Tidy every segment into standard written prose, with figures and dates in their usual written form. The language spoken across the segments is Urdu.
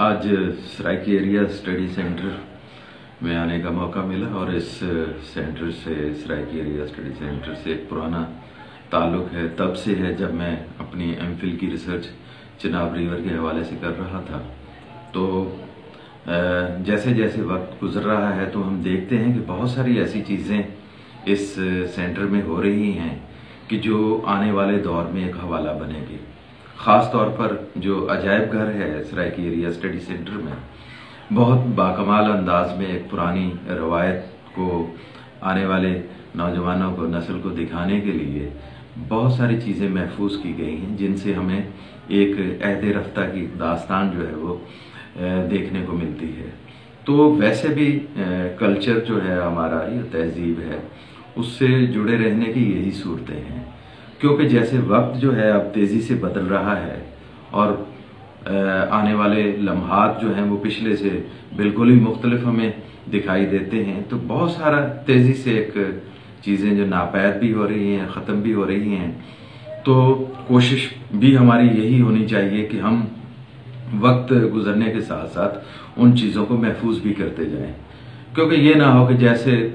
آج سرائکی ایریا اسٹڈی سینٹر میں آنے کا موقع ملا اور اس سینٹر سے سرائکی ایریا اسٹڈی سینٹر سے ایک پرانا تعلق ہے، تب سے ہے جب میں اپنی ایم فل کی ریسرچ چناب ریور کے حوالے سے کر رہا تھا۔ تو جیسے جیسے وقت گزر رہا ہے تو ہم دیکھتے ہیں کہ بہت ساری ایسی چیزیں اس سینٹر میں ہو رہی ہیں کہ جو آنے والے دور میں ایک حوالہ بنے گی۔ خاص طور پر جو عجائب گھر ہے سرائکی ایریا اسٹڈی سینٹر میں، بہت باکمال انداز میں ایک پرانی روایت کو آنے والے نوجوانوں کو، نسل کو دکھانے کے لیے بہت ساری چیزیں محفوظ کی گئی ہیں، جن سے ہمیں ایک عہد رفتہ کی داستان جو ہے وہ دیکھنے کو ملتی ہے۔ تو ویسے بھی کلچر جو ہے ہمارا، یہ تہذیب ہے، اس سے جڑے رہنے کی یہی صورتیں ہیں، کیونکہ جیسے وقت جو ہے اب تیزی سے بدل رہا ہے اور آنے والے لمحات جو ہیں وہ پچھلے سے بالکل ہی مختلف ہمیں دکھائی دیتے ہیں، تو بہت سارا تیزی سے ایک چیزیں جو ناپید بھی ہو رہی ہیں، ختم بھی ہو رہی ہیں۔ تو کوشش بھی ہماری یہی ہونی چاہیے کہ ہم وقت گزرنے کے ساتھ ساتھ ان چیزوں کو محفوظ بھی کرتے جائیں، کیونکہ یہ نہ ہو کہ جیسے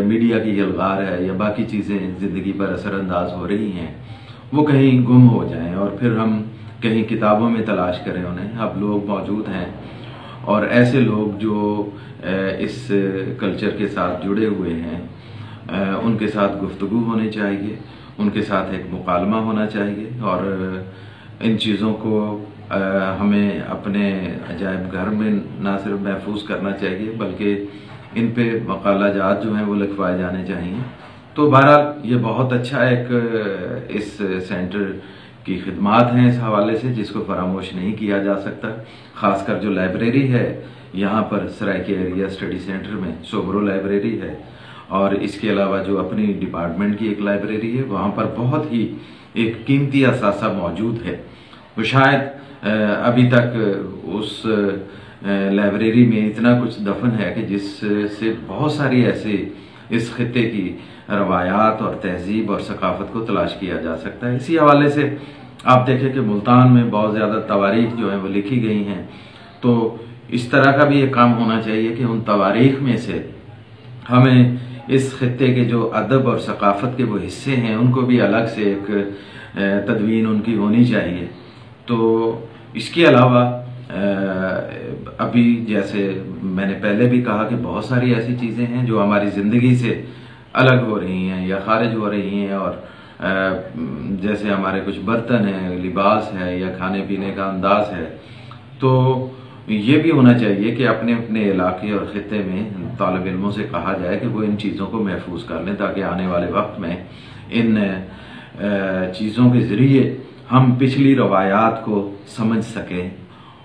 میڈیا کی یلغار ہے یا باقی چیزیں زندگی پر اثر انداز ہو رہی ہیں، وہ کہیں گم ہو جائیں اور پھر ہم کہیں کتابوں میں تلاش کریں انہیں۔ اب لوگ موجود ہیں اور ایسے لوگ جو اس کلچر کے ساتھ جڑے ہوئے ہیں، ان کے ساتھ گفتگو ہونی چاہیے، ان کے ساتھ ایک مکالمہ ہونا چاہیے، اور ان چیزوں کو ہمیں اپنے عجائب گھر میں نہ صرف محفوظ کرنا چاہیے بلکہ ان پہ مقالہ جات جو ہیں وہ لکھوائے جانے چاہیے۔ تو بہرحال یہ بہت اچھا ایک اس سینٹر کی خدمات ہیں اس حوالے سے، جس کو فراموش نہیں کیا جا سکتا۔ خاص کر جو لائبریری ہے یہاں پر سرائکی ایریا اسٹڈی سینٹر میں، سوبرو لائبریری ہے، اور اس کے علاوہ جو اپنی ڈپارٹمنٹ کی ایک لائبریری ہے، وہاں پر بہت ہی ایک قیمتی اثاثہ موجود ہے۔ وہ شاید ابھی تک اس لائبریری میں اتنا کچھ دفن ہے کہ جس سے بہت ساری ایسے اس خطے کی روایات اور تہذیب اور ثقافت کو تلاش کیا جا سکتا ہے۔ اسی حوالے سے آپ دیکھیں کہ ملتان میں بہت زیادہ تواریخ جو ہیں وہ لکھی گئی ہیں، تو اس طرح کا بھی ایک کام ہونا چاہیے کہ ان تواریخ میں سے ہمیں اس خطے کے جو ادب اور ثقافت کے وہ حصے ہیں ان کو بھی الگ سے ایک تدوین ان کی ہونی چاہیے۔ تو اس کے علاوہ ابھی جیسے میں نے پہلے بھی کہا کہ بہت ساری ایسی چیزیں ہیں جو ہماری زندگی سے الگ ہو رہی ہیں یا خارج ہو رہی ہیں، اور جیسے ہمارے کچھ برتن ہیں، لباس ہے یا کھانے پینے کا انداز ہے، تو یہ بھی ہونا چاہیے کہ اپنے اپنے علاقے اور خطے میں طالب علموں سے کہا جائے کہ وہ ان چیزوں کو محفوظ کر لیں، تاکہ آنے والے وقت میں ان چیزوں کے ذریعے ہم پچھلی روایات کو سمجھ سکیں۔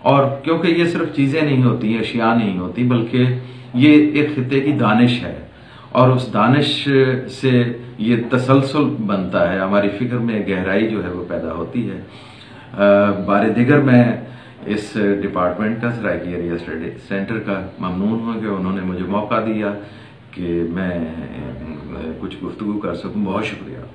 اور کیونکہ یہ صرف چیزیں نہیں ہوتی، اشیاء نہیں ہوتی، بلکہ یہ ایک خطے کی دانش ہے، اور اس دانش سے یہ تسلسل بنتا ہے، ہماری فکر میں گہرائی جو ہے وہ پیدا ہوتی ہے۔ بار دیگر میں اس ڈپارٹمنٹ کا، سرائکی ایریا اسٹڈی سینٹر کا ممنون ہوں کہ انہوں نے مجھے موقع دیا کہ میں کچھ گفتگو کر سکوں۔ بہت شکریہ۔